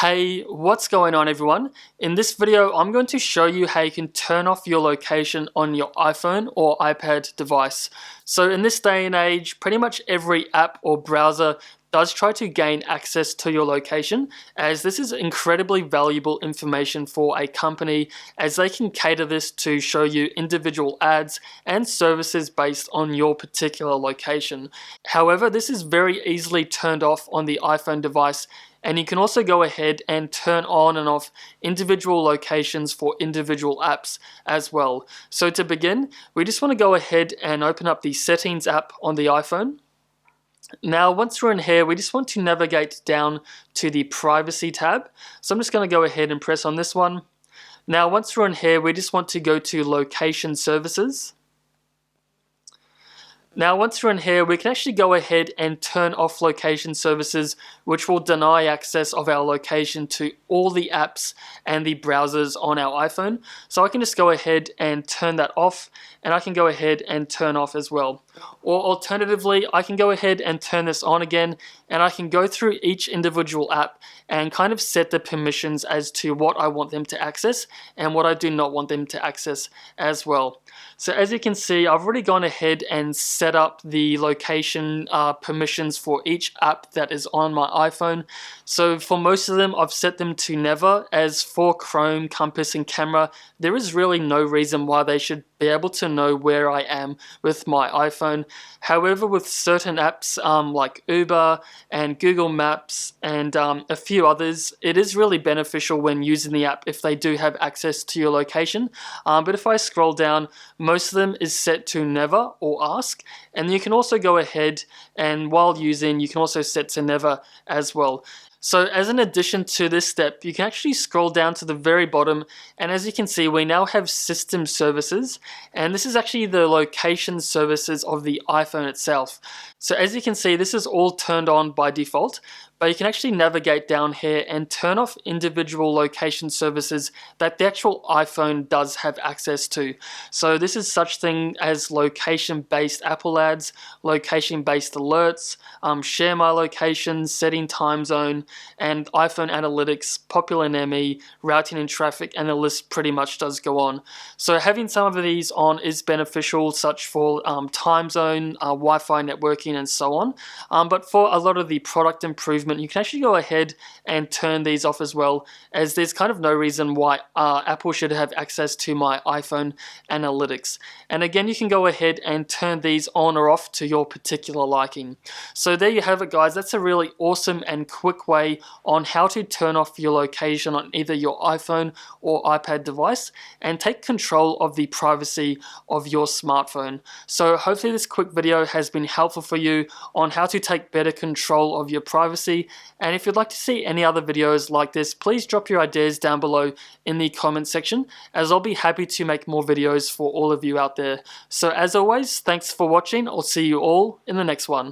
Hey, what's going on everyone? In this video, I'm going to show you how you can turn off your location on your iPhone or iPad device. So in this day and age, pretty much every app or browser does try to gain access to your location, as this is incredibly valuable information for a company, as they can cater this to show you individual ads and services based on your particular location. However, this is very easily turned off on the iPhone device, and you can also go ahead and turn on and off individual locations for individual apps as well. So to begin, we just want to go ahead and open up the Settings app on the iPhone. Now, once we're in here, we just want to navigate down to the Privacy tab. So I'm just going to go ahead and press on this one. Now, once we're in here, we just want to go to Location Services. Now, once we're in here, we can actually go ahead and turn off location services, which will deny access of our location to all the apps and the browsers on our iPhone. So I can just go ahead and turn that off, and I can go ahead and turn off as well. Or alternatively, I can go ahead and turn this on again, and I can go through each individual app and kind of set the permissions as to what I want them to access and what I do not want them to access as well. So as you can see, I've already gone ahead and set up the location permissions for each app that is on my iPhone. So for most of them, I've set them to never, as for Chrome, Compass, and Camera, there is really no reason why they should be able to know where I am with my iPhone. However, with certain apps like Uber and Google Maps and a few others, it is really beneficial when using the app if they do have access to your location. But if I scroll down, most of them is set to never or ask, and you can also go ahead and while using, you can also set to never as well. So as an addition to this step, you can actually scroll down to the very bottom, and as you can see, we now have system services, and this is actually the location services of the iPhone itself. So as you can see, this is all turned on by default, but you can actually navigate down here and turn off individual location services that the actual iPhone does have access to. So this is such thing as location-based Apple ads, location-based alerts, share my location, setting time zone, and iPhone analytics, popular NME, routing and traffic, and the list pretty much does go on. So having some of these on is beneficial, such for time zone, Wi-Fi networking, and so on. But for a lot of the product improvement, you can actually go ahead and turn these off as well, as there's kind of no reason why Apple should have access to my iPhone analytics. And again, you can go ahead and turn these on or off to your particular liking. So there you have it, guys. That's a really awesome and quick way on how to turn off your location on either your iPhone or iPad device and take control of the privacy of your smartphone. So hopefully this quick video has been helpful for you on how to take better control of your privacy. And if you'd like to see any other videos like this, please drop your ideas down below in the comment section, as I'll be happy to make more videos for all of you out there. So as always, thanks for watching. I'll see you all in the next one.